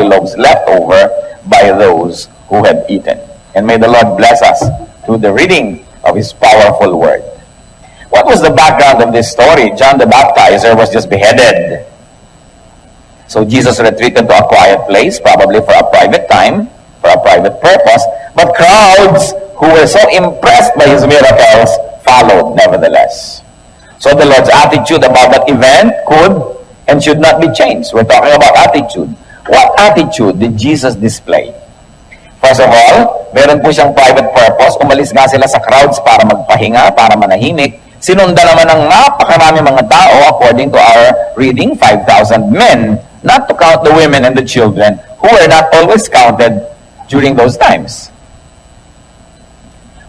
only loaves left over by those who had eaten. And may the Lord bless us through the reading of His powerful word. What was the background of this story? John the Baptizer was just beheaded. So Jesus retreated to a quiet place, probably for a private time, for a private purpose. But crowds who were so impressed by His miracles followed nevertheless. So the Lord's attitude about that event could and should not be changed. We're talking about attitude. What attitude did Jesus display? First of all, meron po siyang private purpose. Umalis nga sila sa crowds para magpahinga, para manahimik. Sinundan naman ng napakarami mga tao, according to our reading, 5,000 men, not to count the women and the children, who were not always counted during those times.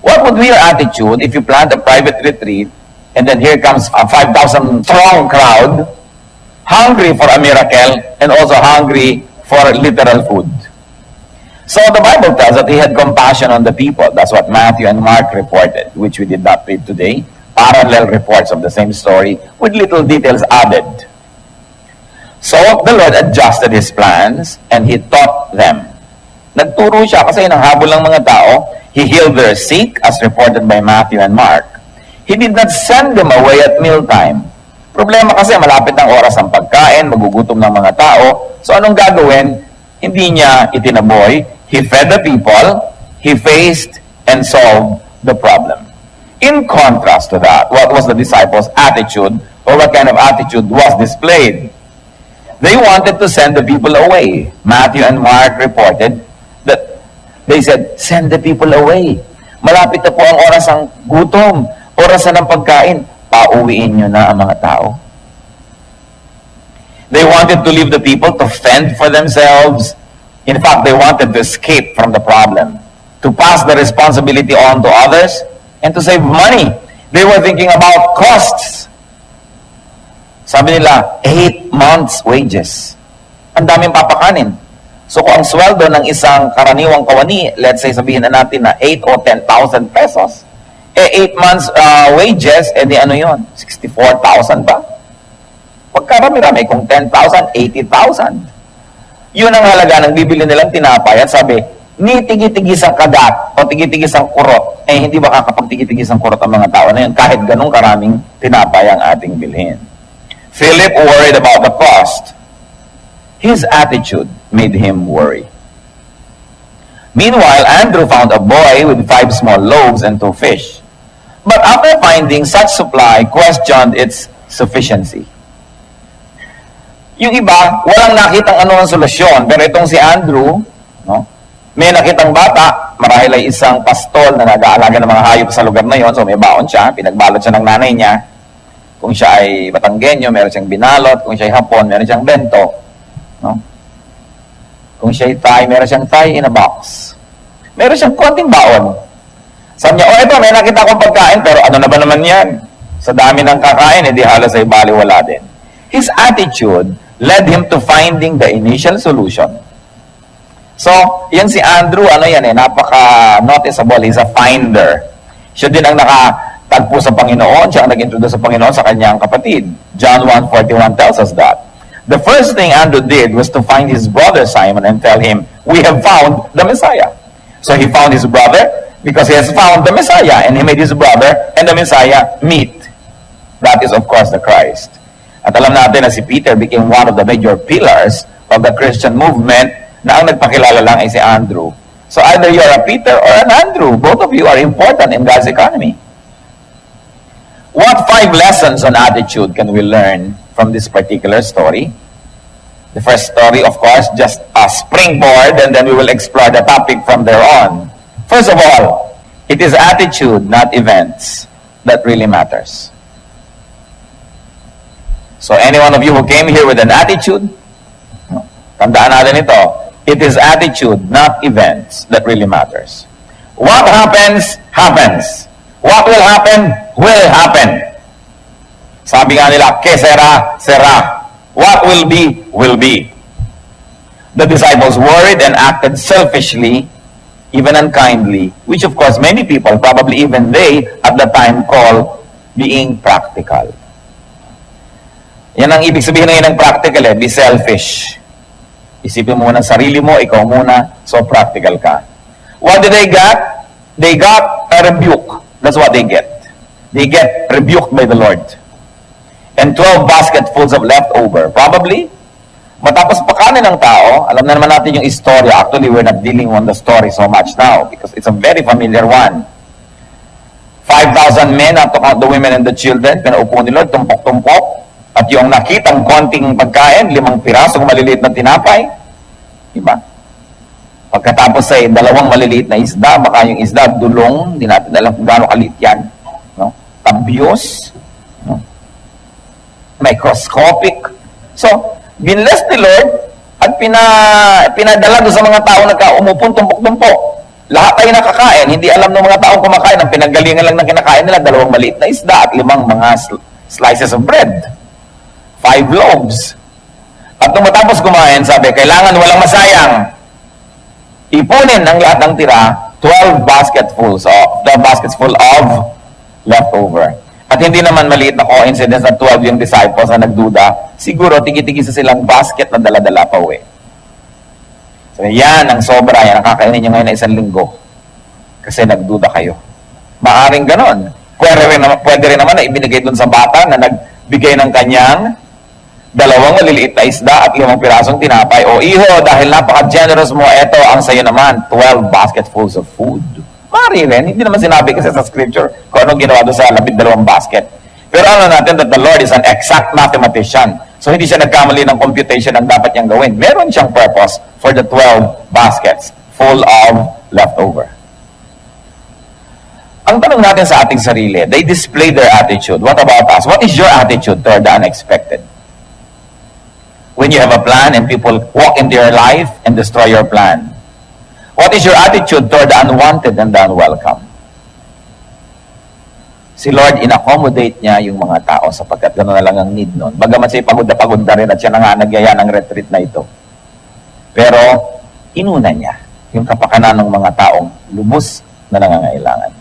What would be your attitude if you planned a private retreat, and then here comes a 5,000 strong crowd, hungry for a miracle, and also hungry for literal food? So the Bible tells that He had compassion on the people. That's what Matthew and Mark reported, which we did not read today. Parallel reports of the same story with little details added. So the Lord adjusted His plans and He taught them. Nagturo siya kasi nanghabol ng mga tao. He healed their sick, as reported by Matthew and Mark. He did not send them away at mealtime. Problema kasi malapit ang oras ng pagkain, magugutom ng mga tao. So anong gagawin? Hindi niya itinaboy. He fed the people, He faced and solved the problem. In contrast to that, what was the disciples' attitude, or what kind of attitude was displayed? They wanted to send the people away. Matthew and Mark reported that they said, send the people away. Malapit na po ang oras ng gutom, oras na ng pagkain. Pauwiin nyo na ang mga tao. They wanted to leave the people to fend for themselves. In fact, they wanted to escape from the problem, to pass the responsibility on to others, and to save money. They were thinking about costs. Sabi nila, 8 months' wages. Ang daming papakanin. So kung ang sweldo ng isang karaniwang kawani, let's say sabihin na natin na 8 o 10,000 pesos, 8 months wages, di ano yun? 64,000 ba? Pagkarami-rami, kung 10,000, 80,000. Yun ang halaga ng bibili nilang tinapay. At sabi, ni tigi-tigis ang kagat o tigi-tigis ang kurot, hindi ba kakapag-tigi-tigis ang kurot ang mga tao na yun kahit ganong karaming tinapay ang ating bilhin. Philip worried about the cost. His attitude made him worry. Meanwhile, Andrew found a boy with 5 small loaves and 2 fish. But after finding such supply, questioned its sufficiency. Yung iba, walang nakitang anumang solusyon. Pero itong si Andrew, no, may nakitang bata, marahil ay isang pastol na nag-aalaga ng mga hayop sa lugar na yon. So may baon siya, pinagbalot siya ng nanay niya. Kung siya ay Batanggenyo, meron siyang binalot. Kung siya ay Hapon, meron siyang bento. No? Kung siya ay Thai, meron siyang Thai in a box. Meron siyang konting baon. Sabi niya, ito, may nakita akong pagkain, pero ano na ba naman yan? Sa dami ng kakain, di halos ay baliwala din. His attitude led him to finding the initial solution. So, yan si Andrew, napaka-noticeable. He's a finder. Siya din ang nakatagpo sa Panginoon. Siya ang nag-introduce sa Panginoon sa kanyang kapatid. John 1:41 tells us that. The first thing Andrew did was to find his brother Simon and tell him, we have found the Messiah. So he found his brother because he has found the Messiah, and he made his brother and the Messiah meet. That is, of course, the Christ. At alam natin na si Peter became one of the major pillars of the Christian movement, na ang nagpakilala lang ay si Andrew. So either you're a Peter or an Andrew. Both of you are important in God's economy. What 5 lessons on attitude can we learn from this particular story? The first story, of course, just a springboard, and then we will explore the topic from there on. First of all, it is attitude, not events, that really matters. So any one of you who came here with an attitude, tandaan natin ito, it is attitude, not events, that really matters. What happens, happens. What will happen, will happen. Sabi nga nila, que sera, sera. What will be, will be. The disciples worried and acted selfishly, even unkindly, which of course many people, probably even they, at the time call being practical. Yan ang ibig sabihin ngayon ng practical, be selfish. Isipin mo muna sarili mo, ikaw muna, so practical ka. What did they get? They got a rebuke. That's what they get. They get rebuked by the Lord. And 12 basketfuls of leftover. Probably, matapos pakanin ng tao, alam na naman natin yung istorya. Actually, we're not dealing on the story so much now because it's a very familiar one. 5,000 men, not to count the women and the children, pinaupo ni Lord, tumpok-tumpok. At yung nakitang konting pagkain, 5 pirasong maliliit na tinapay. Diba? Pagkatapos ay 2 maliliit na isda, baka yung isda, dulong, hindi natin alam kung gaano kaliit yan. No? Tabios. No? Microscopic. So, binless ni Lord at pinadala doon sa mga tao nagkaumupon, tumpok-tumpok. Lahat ay nakakain. Hindi alam ng mga taong kumakain. Ang pinanggalingan lang ng kinakain nila, 2 maliit na isda at 5 mga slices of bread. 5 loaves. At nung matapos kumain, sabi, kailangan walang masayang. Ipunin ang lahat ng tira, 12 basketfuls full of leftover. At hindi naman maliit na coincidence na 12 yung disciples na nagduda. Siguro, tigi-tigisa silang basket na dala-dala pa uwi. So, yan ang sobra. Yan ang kakainin nyo ngayon na 1 linggo. Kasi nagduda kayo. Maaring ganon. Pwede rin naman na ibinigay dun sa bata na nagbigay ng kanyang 2 maliliit na isda at 5 pirasong tinapay. O iho, dahil napaka-generous mo, eto ang sayo naman, 12 basketfuls of food. Mari rin, hindi naman sinabi kasi sa scripture kung anong ginawa doon sa 12 basket. Pero ano natin that the Lord is an exact mathematician. So hindi siya nagkamali ng computation ang dapat niyang gawin. Meron siyang purpose for the 12 baskets full of leftover. Ang tanong natin sa ating sarili, they display their attitude. What about us? What is your attitude toward the unexpected? When you have a plan and people walk into your life and destroy your plan. What is your attitude toward the unwanted and the unwelcome? Si Lord, in-accommodate niya yung mga tao sapagkat gano'n na lang ang need nun. Bagamat siya pagod na rin at siya na nga nagyaya ng retreat na ito. Pero, inuna niya yung kapakanan ng mga taong lubos na nangangailangan.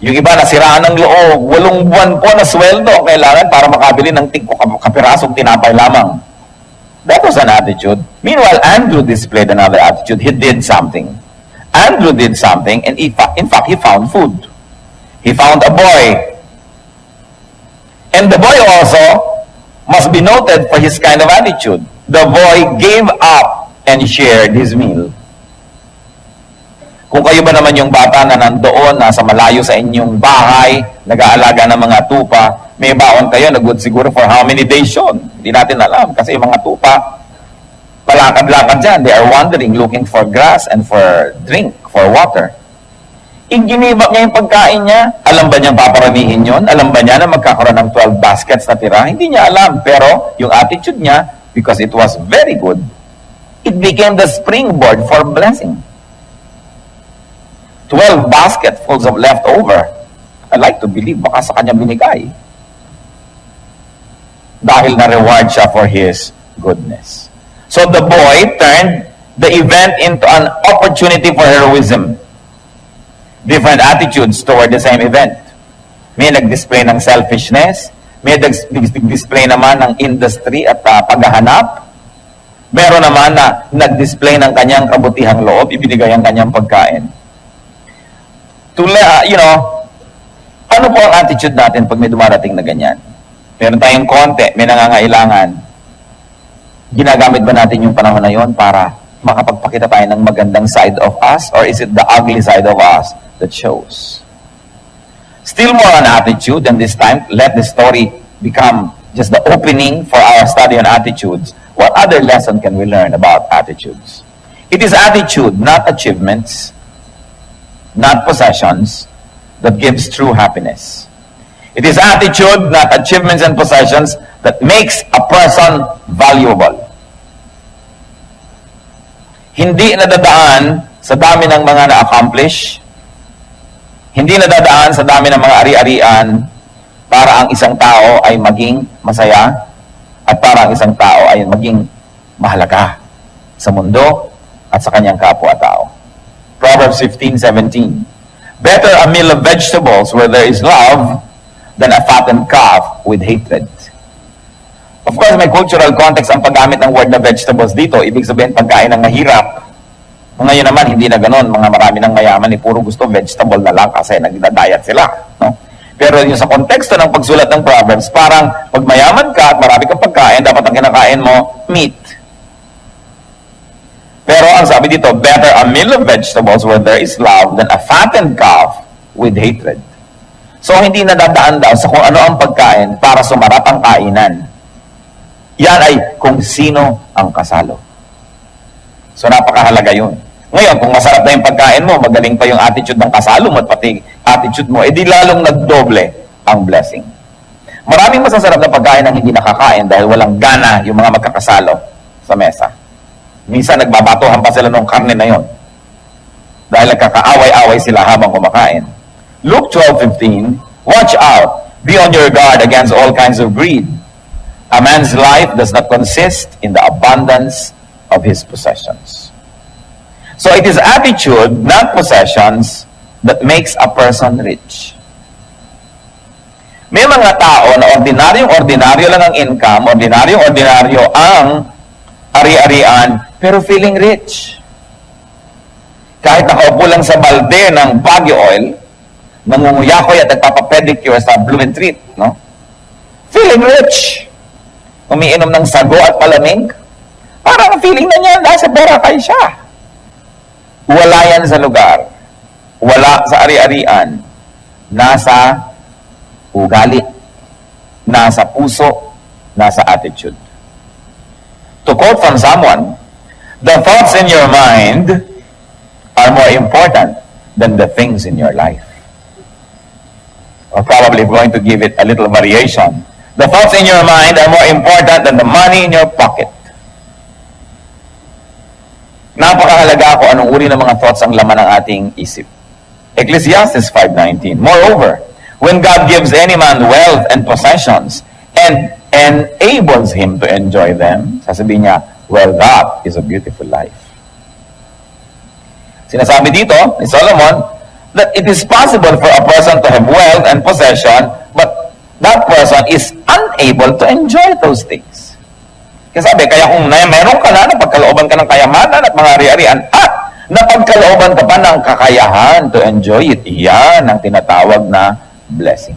Yung iba nasiraan ng loob, 8 buwan po na sweldo kailangan para makabili ng kapirasong tinapay lamang. That was an attitude. Meanwhile, Andrew displayed another attitude. He did something. Andrew did something, and in fact, he found food. He found a boy. And the boy also must be noted for his kind of attitude. The boy gave up and shared his meal. Kung kayo ba naman yung bata na nandoon, nasa malayo sa inyong bahay, nag-aalaga ng mga tupa, may baon kayo, nag-good siguro for how many days yun? Hindi natin alam. Kasi yung mga tupa, palakad-lakad dyan. They are wandering, looking for grass and for drink, for water. Ginibak niya yung pagkain niya. Alam ba niyang paparamihin yun? Alam ba niya na magkakaroon ng 12 baskets na tira? Hindi niya alam. Pero yung attitude niya, because it was very good, it became the springboard for blessing. 12 basketfuls of leftover. I like to believe baka sa kanya binigay. Dahil na-reward siya for his goodness. So the boy turned the event into an opportunity for heroism. Different attitudes toward the same event. May nag-display ng selfishness, may nag-display naman ng industry at paghahanap. Meron naman na nag-display ng kanyang kabutihang loob, ibinigay ang kanyang pagkain. Ano po ang attitude natin pag may dumarating na ganyan? Meron tayong konti, may nangangailangan. Ginagamit ba natin yung panahon na yon para makapagpakita tayo ng magandang side of us? Or is it the ugly side of us that shows? Still more on attitude, and this time, let the story become just the opening for our study on attitudes. What other lesson can we learn about attitudes? It is attitude, not achievements, not possessions, that gives true happiness. It is attitude, not achievements and possessions, that makes a person valuable. Hindi nadadaan sa dami ng mga na-accomplish, hindi nadadaan sa dami ng mga ari-arian para ang isang tao ay maging masaya at para ang isang tao ay maging mahalaga sa mundo at sa kanyang kapwa-tao. Proverbs 15:17. Better a meal of vegetables where there is love than a fattened calf with hatred. Of course, may cultural context ang paggamit ng word na vegetables dito. Ibig sabihin, pagkain ng mahirap. Ngayon naman, hindi na ganun. Mga marami ng mayaman, puro gusto vegetable na lang kasi nagda-diet sila. No? Pero yung sa konteksto ng pagsulat ng Proverbs, parang pag mayaman ka at marami kang pagkain, dapat ang kinakain mo, meat. Pero ang sabi dito, better a meal of vegetables where there is love than a fattened calf with hatred. So, hindi nadadaan daw sa kung ano ang pagkain para sumarap ang kainan. Yan ay kung sino ang kasalo. So, napakahalaga yun. Ngayon, kung masarap na yung pagkain mo, magaling pa yung attitude ng kasalo mo at pati attitude mo, edi lalong nagdoble ang blessing. Maraming masasarap na pagkain ang hindi nakakain dahil walang gana yung mga magkakasalo sa mesa. Minsan, nagbabatuhan pa sila ng karne na yon dahil nagkakaaway-away sila habang kumakain. Luke 12:15, watch out, be on your guard against all kinds of greed. A man's life does not consist in the abundance of his possessions. So it is attitude, not possessions, that makes a person rich. May mga tao na ordinaryong-ordinaryo lang ang income, ordinaryong-ordinaryo ang ari-arian, pero feeling rich. Kahit nakaupo lang sa balde ng Baguio Oil, nangunguyakoy at nagpapapedicure sa Blumentritt, no? Feeling rich. Umiinom ng sago at palamig, parang feeling na niya, nasa Boracay siya. Wala yan sa lugar. Wala sa ari-arian. Nasa ugali. Nasa puso. Nasa attitude. To quote from someone, the thoughts in your mind are more important than the things in your life. Or probably going to give it a little variation. The thoughts in your mind are more important than the money in your pocket. Napakahalaga kung anong uri ng mga thoughts ang laman ng ating isip. Ecclesiastes 5:19. Moreover, when God gives any man wealth and possessions and enables him to enjoy them, sasabihin niya, well, that is a beautiful life. Sinasabi dito ni Solomon that it is possible for a person to have wealth and possession, but that person is unable to enjoy those things. Kasi sabi, kaya kung meron ka na, napagkalooban ka ng kayamanan at mga ari-arian, at napagkalooban ka pa ng kakayahan to enjoy it, iyan ang tinatawag na blessing.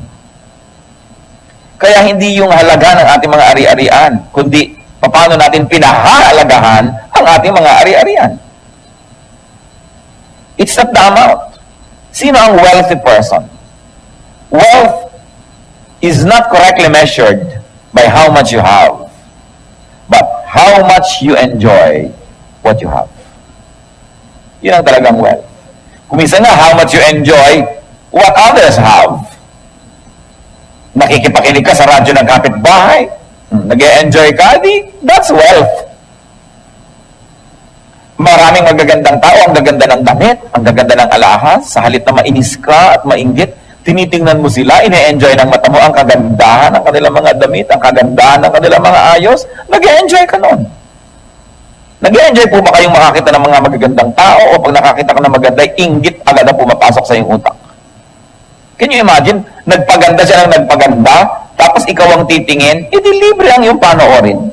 Kaya hindi yung halaga ng ating mga ari-arian, kundi paano natin pinahahalagahan ang ating mga ari-arian. It's not the amount. Sino ang wealthy person? Wealth is not correctly measured by how much you have, but how much you enjoy what you have. Yun ang talagang wealth. Kung minsan nga, how much you enjoy what others have. Nakikipakinig ka sa radyo ng kapitbahay, nag-e-enjoy ka, that's wealth. Maraming magagandang tao, ang gaganda ng damit, ang gaganda ng alahas, sa halip na mainis ka at mainggit, tinitingnan mo sila, ine-enjoy ng mata mo ang kagandahan ng kanilang mga damit, ang kagandahan ng kanilang mga ayos, nag-e-enjoy ka nun. Nag-e-enjoy po ba kayong makakita ng mga magagandang tao o pag nakakita ka ng maganda, inggit agad na pumapasok sa iyong utak? Can you imagine? Nagpaganda siya ng nagpaganda, tapos ikaw ang titingin, edi libre ang iyong panoorin.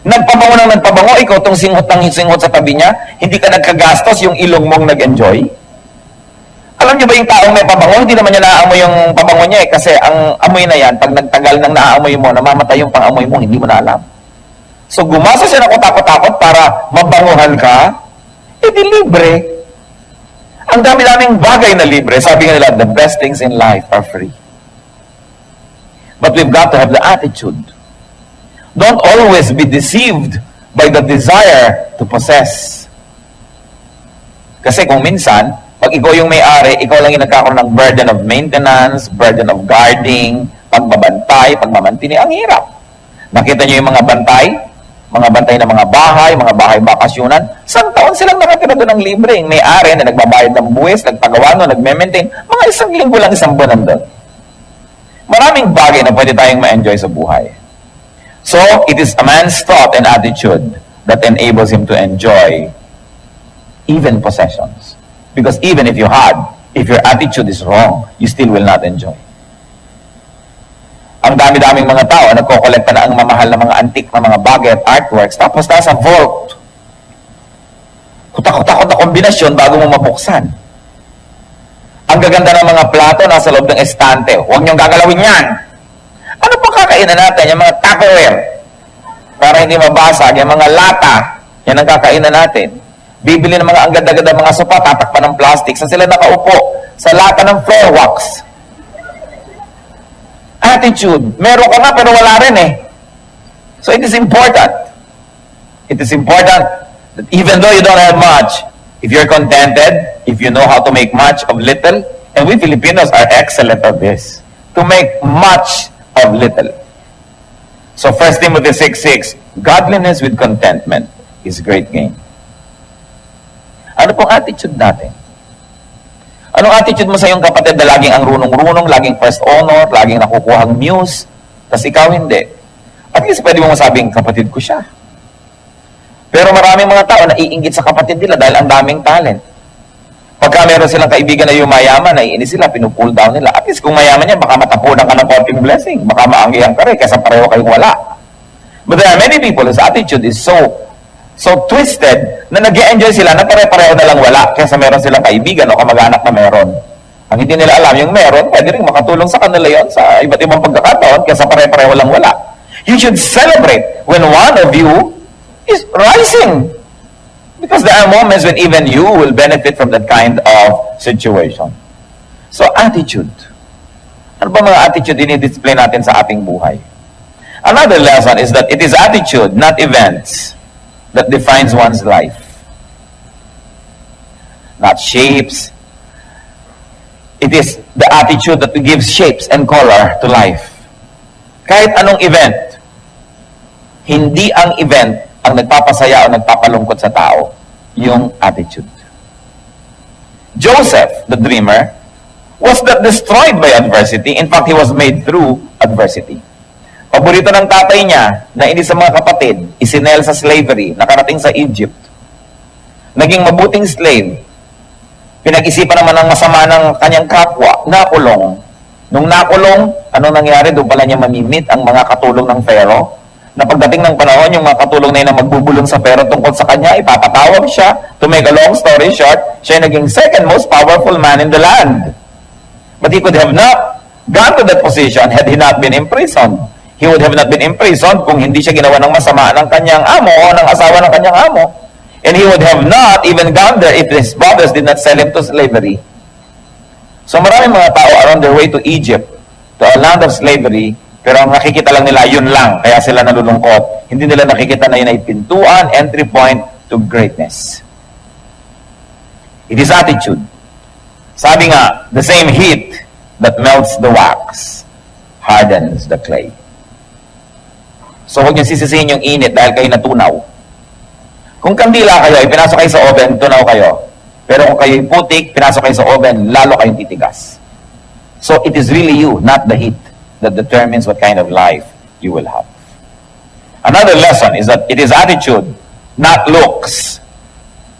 Nagpabango ng nagpabango, ikaw itong singhot ng singhot sa tabi niya, hindi ka nagkagastos, yung ilong mong nag-enjoy. Alam niyo ba yung taong may pabango, hindi naman niya naaamoy yung pabango niya kasi ang amoy na yan, pag nagtagal ng naaamoy mo, namamatay yung pang-amoy mo, hindi mo na alam. So gumasa siya ng kutakot-takot para mabanguhan ka, edi libre. Ang dami-daming bagay na libre. Sabi nga nila, the best things in life are free. But we've got to have the attitude. Don't always be deceived by the desire to possess. Kasi kung minsan, pag ikaw yung may-ari, ikaw lang yung nagkakaroon ng burden of maintenance, burden of guarding, pagbabantay, pagmamantini. Ang hirap. Nakita niyo yung mga bantay ng mga bahay bakasyunan. Isang taon silang nakatira doon ng libre. Yung may-ari na nagbabayad ng buwis, nagpagawa no, nagme-maintain. Mga isang linggo lang, isang buwan nandun. Maraming bagay na pwede tayong ma-enjoy sa buhay. So, it is a man's thought and attitude that enables him to enjoy even possessions. Because even if your attitude is wrong, you still will not enjoy. Ang ang dami-daming mga tao nagkokolekta na ang mamahal na mga antique na mga bagay at artworks, tapos nasa vault. Kutak-kutakot na kombinasyon bago mo mabuksan. Ang gaganda ng mga plato nasa loob ng estante. Huwag niyong gagalawin yan. Ano pa kakainan natin? Yung mga Tupperware. Para hindi mabasag. Yung mga lata. Yan ang kakainan natin. Bibili ng mga ang ganda-ganda mga sopa, tatakpan ng plastic. Saan sila nakaupo? Sa lata ng floor wax. Attitude. Meron ka nga pero wala rin eh. So it is important. It is important that even though you don't have much, if you're contented, if you know how to make much of little, and we Filipinos are excellent at this, to make much of little. So 1 Timothy 6:6, godliness with contentment is great gain. Ano pong attitude natin? Anong attitude mo sa iyong kapatid na laging ang runong-runong, laging first honor, laging nakukuhang muse, tas ikaw hindi? At least pwede mo masabing, kapatid ko siya. Pero maraming mga tao na iinggit sa kapatid nila dahil ang daming talent. Pagka meron silang kaibigan na yumayaman, naiinis sila, pinupull down nila. At least kung mayaman yan, baka matapunan ka ng konting blessing. Baka maanggihan ka rin, kaysa pareho kayong wala. But there are many people whose attitude is so twisted na nag-e-enjoy sila na pare-pareho na lang wala kaysa meron silang kaibigan o kamag-anak na meron. Ang hindi nila alam, yung meron, pwede rin makatulong sa kanila yon sa iba't ibang pagkakataon kaysa pare-pareho lang wala. You should celebrate when one of you is rising. Because there are moments when even you will benefit from that kind of situation. So, attitude. Ano ba mga attitude dinidisplay natin sa ating buhay? Another lesson is that it is attitude, not events, that defines one's life. Not shapes. It is the attitude that gives shapes and color to life. Kahit anong event, hindi ang event ang nagpapasaya o nagpapalungkot sa tao, yung attitude. Joseph, the dreamer, was not destroyed by adversity. In fact, he was made through adversity. Paborito ng tatay niya na ini sa mga kapatid, isinel sa slavery, nakarating sa Egypt. Naging mabuting slave. Pinag-isipan naman ng masama ng kanyang kapwa, nakulong. Nung nakulong, anong nangyari? Doon pala niya mamimit ang mga katulong ng Pharaoh. Na pagdating ng panahon, yung mga katulong na yun na magbubulong sa Pharaoh tungkol sa kanya, ipapatawag siya. To make a long story short, siya naging second most powerful man in the land. But he could have not gone to that position had he not been imprisoned. He would have not been imprisoned kung hindi siya ginawa ng masama ng kanyang amo o ng asawa ng kanyang amo. And he would have not even gone there if his brothers did not sell him to slavery. So maraming mga tao are on their way to Egypt, to a land of slavery, pero ang nakikita lang nila, yun lang, kaya sila nalulungkot. Hindi nila nakikita na yun ay pintuan, entry point to greatness. It is attitude. Sabi nga, the same heat that melts the wax hardens the clay. So huwag niyo sisisihin yung init dahil kayo natunaw. Kung kandila kayo, pinasok kayo sa oven, tunaw kayo. Pero kung kayo putik, pinasok kayo sa oven, lalo kayong titigas. So it is really you, not the heat, that determines what kind of life you will have. Another lesson is that it is attitude, not looks,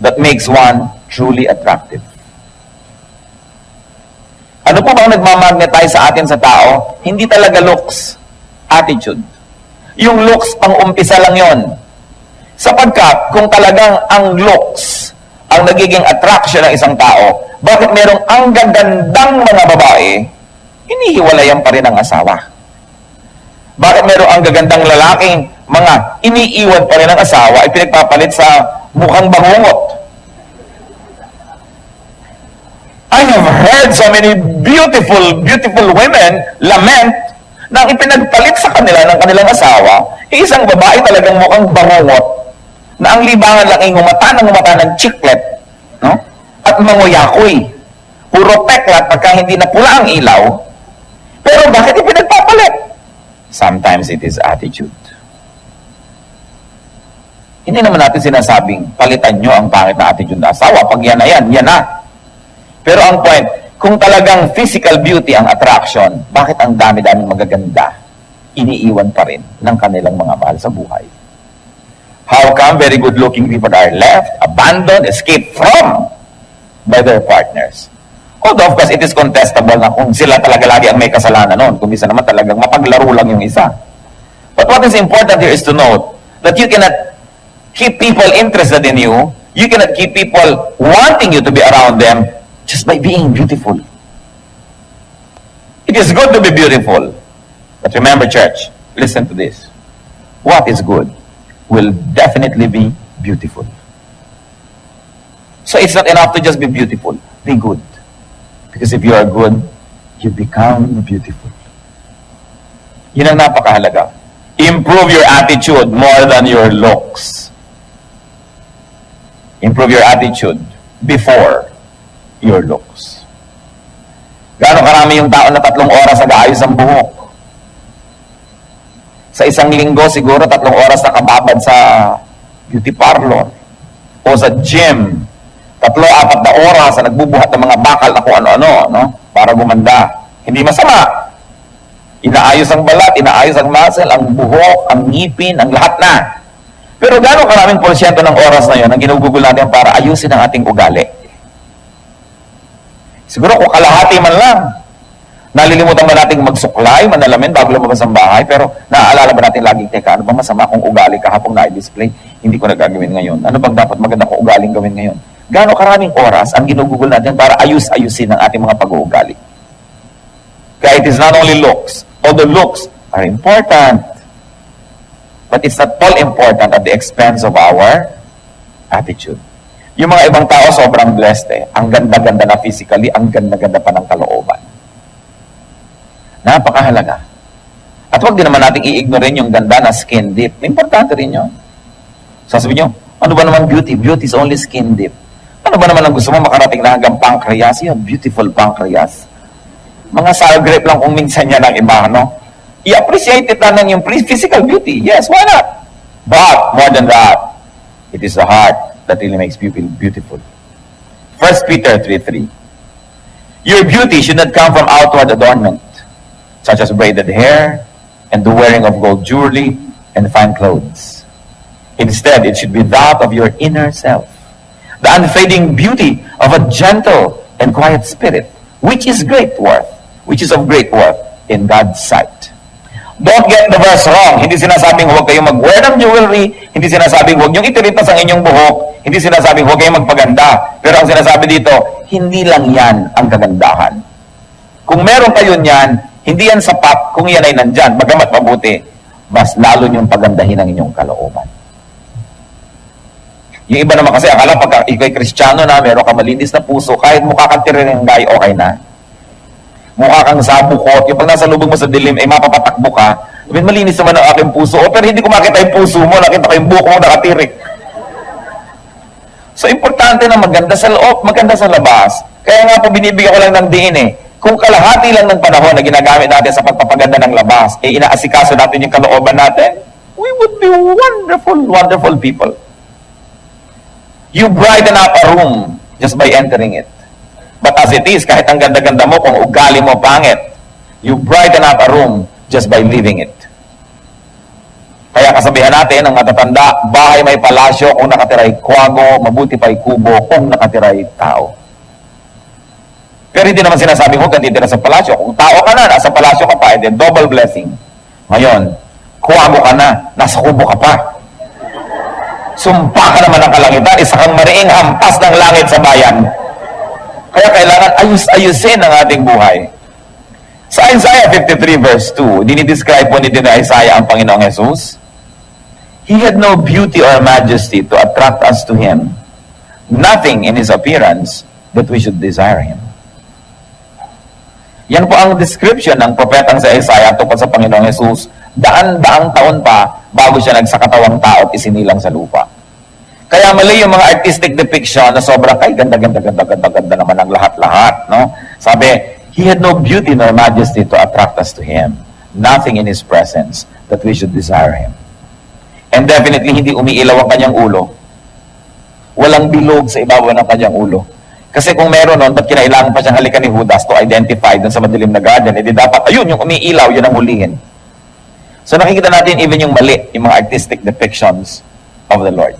that makes one truly attractive. Ano po bang nagmamagnetize sa atin sa tao? Hindi talaga looks, attitude. Yung looks, pang-umpisa lang yon. Sapagkat, kung talagang ang looks ang nagiging attraction ng isang tao, bakit merong ang gagandang mga babae, inihiwalayan pa rin ang asawa? Bakit merong ang gagandang lalaking mga iniiwan pa rin ang asawa ay pinagpapalit sa mukhang bangungot? I have heard so many beautiful women lament na ipinagpalit sa kanila ng kanilang asawa, isang babae talagang mukhang bangungot na ang libangan lang ay ngumata ng chiclet, no? At manguyakoy. Puro peklat pagka hindi na pula ang ilaw. Pero bakit ipinagpapalit? Sometimes it is attitude. Hindi naman natin sinasabing palitan nyo ang pangit na attitude na asawa. Pag yan na yan, yan na. Pero ang point, kung talagang physical beauty ang attraction, bakit ang dami-daming magaganda iniiwan pa rin ng kanilang mga mahal sa buhay? How come very good-looking people are left, abandoned, escaped from by their partners? Although, of course, it is contestable na kung sila talaga lagi ang may kasalanan noon. Kung isa naman talagang mapaglaro lang yung isa. But what is important here is to note that you cannot keep people interested in you. You cannot keep people wanting you to be around them just by being beautiful. It is good to be beautiful. But remember, church, listen to this. What is good will definitely be beautiful. So it's not enough to just be beautiful. Be good. Because if you are good, you become beautiful. Yun ang napakahalaga. Improve your attitude more than your looks. Improve your attitude before your looks. Gaano karami yung tao na 3 oras nag-aayos ang buhok? Sa isang linggo, siguro 3 oras nakababad sa beauty parlor o sa gym. 3-4 na oras na nagbubuhat ng mga bakal na kung ano-ano, no? Para gumanda. Hindi masama. Inaayos ang balat, inaayos ang muscle, ang buhok, ang ngipin, ang lahat na. Pero gano'ng karaming porsyento ng oras na yun ang ginugugol natin para ayusin ang ating ugali? Siguro kung kalahati man lang. Nalilimutan ba nating magsuklay, manalamin bago lumabas ang bahay? Pero naaalala ba natin laging, teka, ano ba masama kung ugali kahapon na-display? Hindi ko nagagawin ngayon. Ano bang dapat maganda kong ugaling gawin ngayon? Gano'ng karaming oras ang ginugugol natin para ayus-ayusin ang ating mga pag-uugali? Kaya it is not only looks. Although looks are important, but it's not all important at the expense of our attitude. Yung mga ibang tao sobrang blessed eh. Ang ganda-ganda na physically, ang ganda-ganda pa ng kalooban. Napakahalaga. At huwag din naman natin i-ignorin yung ganda na skin deep. Importante rin yun. Sasabihin nyo, ano ba naman beauty? Beauty is only skin deep. Ano ba naman ang gusto mo makarating na hanggang pancreas? Yung beautiful pancreas. Mga sour grape lang kung minsan yan ang iba, no? I-appreciate it lang yung physical beauty. Yes, why not? But, more than that, it is the heart that really makes people beautiful. 1 Peter 3:3. Your beauty should not come from outward adornment, such as braided hair, and the wearing of gold jewelry, and fine clothes. Instead, it should be that of your inner self, the unfading beauty of a gentle and quiet spirit, which is of great worth in God's sight. Don't get the verse wrong. Hindi sinasabing huwag kayong mag-wear ng jewelry, hindi sinasabing huwag niyong itiritas ang inyong buhok, hindi sinasabing huwag kayong magpaganda. Pero ang sinasabi dito, hindi lang yan ang kagandahan. Kung meron kayo niyan, hindi yan sapat kung yan ay nandyan. Bagamat mabuti, mas lalo niyong pagandahin ang inyong kalooban. Yung iba naman kasi, akala pagka ikaw'y Kristiyano na, meron ka malinis na puso, kahit mukha kang tirinengay, okay na. Mukha kang sabukot, yung pag nasa lubog mo sa dilim, ay mapapatakbo ka, malinis naman ang aking puso, pero hindi ko makita yung puso mo, nakita ko yung buhok mo nakatirik. So, importante na maganda sa loob, maganda sa labas. Kaya nga po, binibigyan ko lang ng diin eh. Kung kalahati lang ng panahon na ginagamit natin sa pagpapaganda ng labas, inaasikaso natin yung kalooban natin, we would be wonderful, wonderful people. You brighten up a room just by entering it. But as it is, kahit ang ganda-ganda mo, kung ugali mo pangit, you brighten up a room just by leaving it. Kaya kasabihan natin, ang matatanda, bahay may palasyo kung nakatiray kwago, mabuti pa'y kubo kung nakatiray tao. Pero hindi naman sinasabing huwag kang titira sa palasyo. Kung tao ka na, nasa palasyo ka pa, then double blessing. Ngayon, kwago ka na, nasa kubo ka pa. Sumpa ka naman ng kalangitan, isa kang mariing hampas ng langit sa bayan. Kaya kailangan ayus-ayusin ang ating buhay. Sa Isaiah 53 verse 2, dinidescribe po ni Isaiah ang Panginoong Jesus. He had no beauty or majesty to attract us to Him. Nothing in His appearance that we should desire Him. Yan po ang description ng propetang sa Isaiah tungkol sa Panginoong Jesus. Daan-daang taon pa bago siya nagsakatawang tao at isinilang sa lupa. Kaya mali yung mga artistic depiction na sobrang, ay, ganda naman ang lahat-lahat, no? Sabi, He had no beauty nor majesty to attract us to Him. Nothing in His presence that we should desire Him. And definitely, hindi umiilaw ang kanyang ulo. Walang bilog sa ibabaw ng kanyang ulo. Kasi kung meron nun, ba't kinailangan pa siyang halikan ni Judas to identify dun sa madilim na garden? Eh di dapat, ayun, yung umiilaw, yun ang hulihin. So nakikita natin even yung mali, yung mga artistic depictions of the Lord.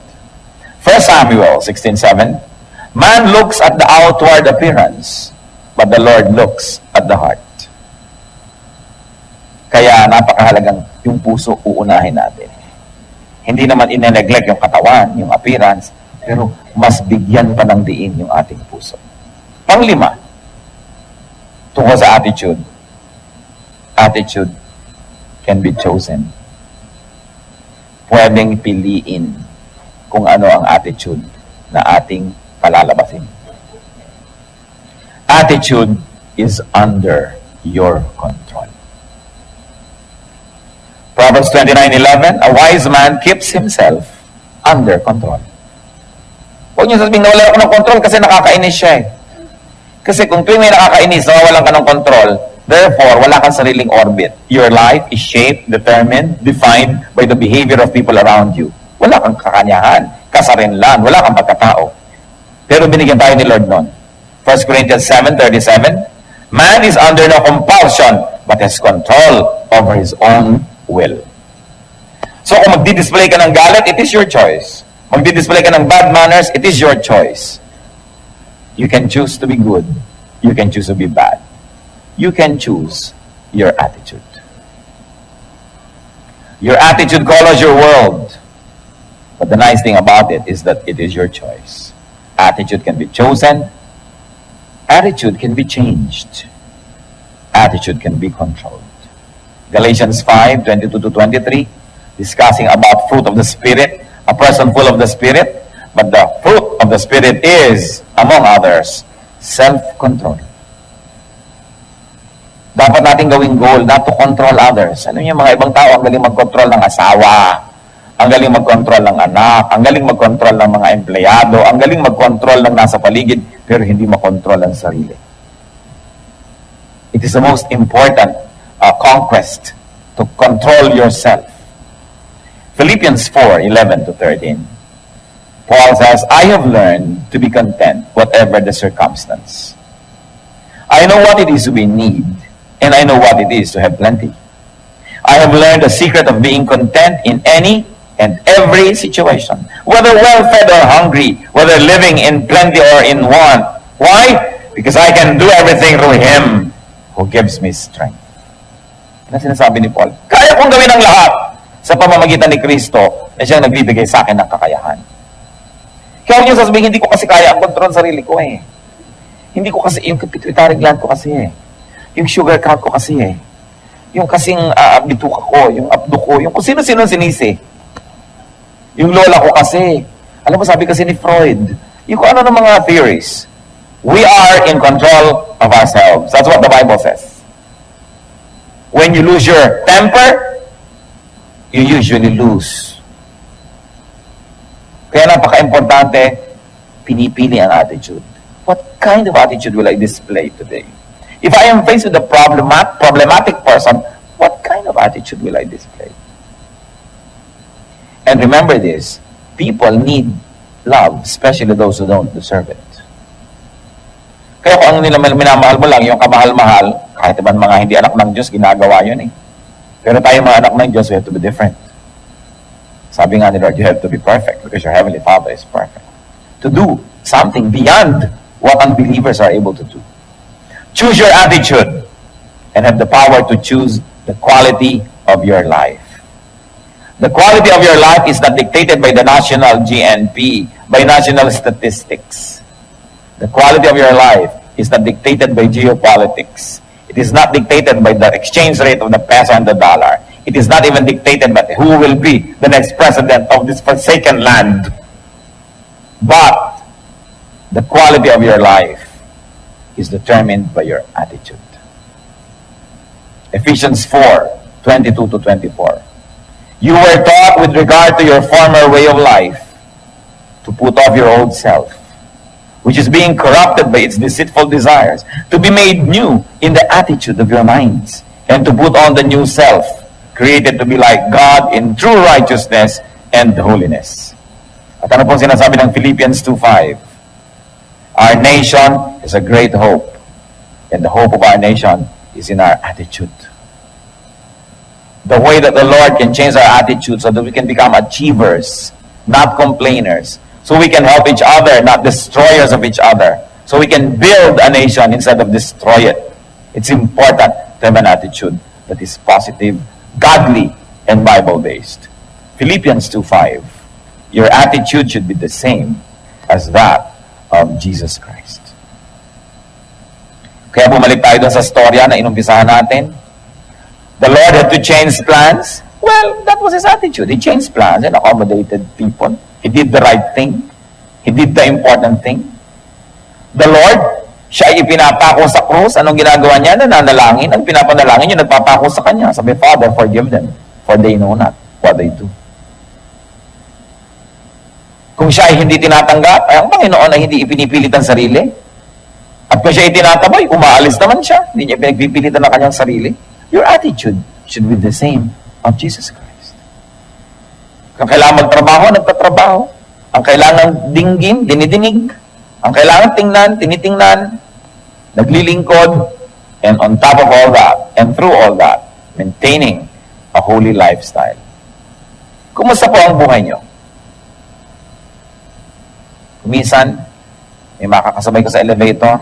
1 Samuel 16:7, man looks at the outward appearance, but but the Lord looks at the heart. Kaya napakahalagang yung puso uunahin natin. Hindi naman ine-neglect yung katawan, yung appearance, pero mas bigyan pa ng diin yung ating puso. Panglima, tungkol sa attitude. Attitude can be chosen. Pwedeng piliin kung ano ang attitude na ating palalabasin. Attitude is under your control. Proverbs 29:11, a wise man keeps himself under control. Huwag niyo sabihin na wala ako ng control kasi nakakainis siya eh. Kasi kung tuwing may nakakainis, nawawalan ka ng control, therefore, wala kang sariling orbit. Your life is shaped, determined, defined by the behavior of people around you. Wala kang kakanyahan, kasarinlan, wala kang pagkatao. Pero binigyan tayo ni Lord nun. 1 Corinthians 7:37, man is under no compulsion, but has control over his own will. So kung magdi-display ka ng galit, it is your choice. Magdi-display ka ng bad manners, it is your choice. You can choose to be good. You can choose to be bad. You can choose your attitude. Your attitude colors your world. But the nice thing about it is that it is your choice. Attitude can be chosen. Attitude can be changed. Attitude can be controlled. Galatians 5:22-23, discussing about fruit of the Spirit, a person full of the Spirit, but the fruit of the Spirit is, among others, self-control. Dapat natin gawing goal not to control others. Ano yung mga ibang tao, ang galing mag-control ng asawa, ang galing mag-control ng anak, ang galing mag-control ng mga empleyado, ang galing mag-control ng nasa paligid, pero hindi makontrol ang sarili. It is the most important conquest to control yourself. Philippians 4:11-13. Paul says, I have learned to be content whatever the circumstance. I know what it is we need, and I know what it is to have plenty. I have learned the secret of being content in any and every situation, whether well-fed or hungry, whether living in plenty or in want. Why? Because I can do everything through Him who gives me strength. Na sinasabi ni Paul, kaya kong gawin ang lahat sa pamamagitan ni Kristo na siyang nagbibigay sa akin ng kakayahan. Kaya huwag niyo sasabihin, hindi ko kasi kaya ang kontrol sa sarili ko eh. Hindi ko kasi, yung pituitary gland ko kasi eh. Yung sugar count ko kasi eh. Yung kasing bituka ko, yung abdo ko, yung kung sino-sino sinisi. Yung lola ko kasi. Alam mo, sabi kasi ni Freud, yung kung ano ng mga theories. We are in control of ourselves. That's what the Bible says. When you lose your temper, you usually lose. Kaya napaka-importante, pinipili ang attitude. What kind of attitude will I display today? If I am faced with a problematic person, what kind of attitude will I display? And remember this, people need love, especially those who don't deserve it. Kaya kung ang nila minamahal mo lang, yung kamahal-mahal, kahit naman mga hindi anak ng Diyos, ginagawa yun eh. Pero tayo mga anak ng Diyos, we have to be different. Sabi nga ni Lord, you have to be perfect because your Heavenly Father is perfect. To do something beyond what unbelievers are able to do. Choose your attitude and have the power to choose the quality of your life. The quality of your life is not dictated by the national GNP, by national statistics. The quality of your life is not dictated by geopolitics. It is not dictated by the exchange rate of the peso and the dollar. It is not even dictated by who will be the next president of this forsaken land. But the quality of your life is determined by your attitude. Ephesians 4:22-24. You were taught with regard to your former way of life to put off your old self, which is being corrupted by its deceitful desires, to be made new in the attitude of your minds, and to put on the new self, created to be like God in true righteousness and holiness. At ano pong sinasabi ng Philippians 2:5? Our nation is a great hope, and the hope of our nation is in our attitude. The way that the Lord can change our attitude so that we can become achievers, not complainers, so we can help each other, not destroyers of each other, so So we can build a nation instead of destroy it. It's important to have an attitude that is positive, godly, and Bible-based. Philippians 2:5. Your attitude should be the same as that of Jesus Christ. Kaya bumalik tayo dun sa storya na inumpisahan natin. The Lord had to change plans. Well, that was his attitude. He changed plans and accommodated people. He did the right thing. He did the important thing. The Lord, siya ay ipinapako sa krus. Anong ginagawa niya? Nananalangin. Ang pinapanalangin niya, nagpapako sa kanya. Sabi, Father, forgive them, for they know not what they do. Kung siya ay hindi tinatanggap, ay ang Panginoon ay hindi ipinipilit ang sarili. At kung siya ay tinataboy, umaalis naman siya. Hindi niya pinagpipilitan ang kanyang sarili. Your attitude should be the same of Jesus Christ. Kung kailangan magtrabaho, nagtatrabaho. Ang kailangan dinggin, dinidinig. Ang kailangan tingnan, tinitingnan. Naglilingkod. And on top of all that, and through all that, maintaining a holy lifestyle. Kumusta po ang buhay niyo? Minsan, may makakasabay ko sa elevator,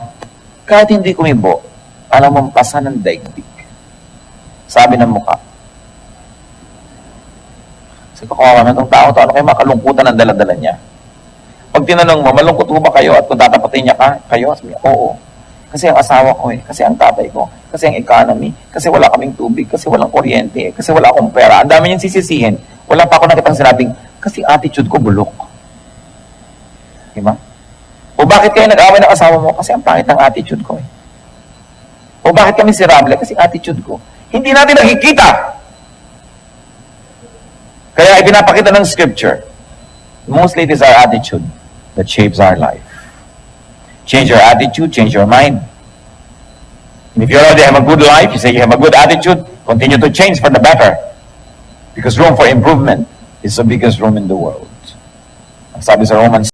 kahit hindi kumibo, alam mong pasan ng daigdig. Sabi ng mukha. Kasi kakuha na itong tao, ano kayo makalungkutan ang daladala niya? Pag tinanong mo, malungkot ba kayo at kung tatapatin niya kayo, sabi niya, oo. Kasi ang asawa ko kasi ang tatay ko, kasi ang economy, kasi wala kaming tubig, kasi walang kuryente, kasi wala akong pera. Ang dami niyang sisisihin. Wala pa ako nakitang sinabing, kasi attitude ko bulok. Diba? O bakit kayo nag-away ng asawa mo? Kasi ang pangit ng attitude ko O bakit kami miserable? Kasi attitude ko. Hindi natin nakikita. Kaya ipinapakita ng scripture. Mostly it is our attitude that shapes our life. Change your attitude, change your mind. And if you already have a good life, you say you have a good attitude, continue to change for the better. Because room for improvement is the biggest room in the world. Ang sabi sa Romans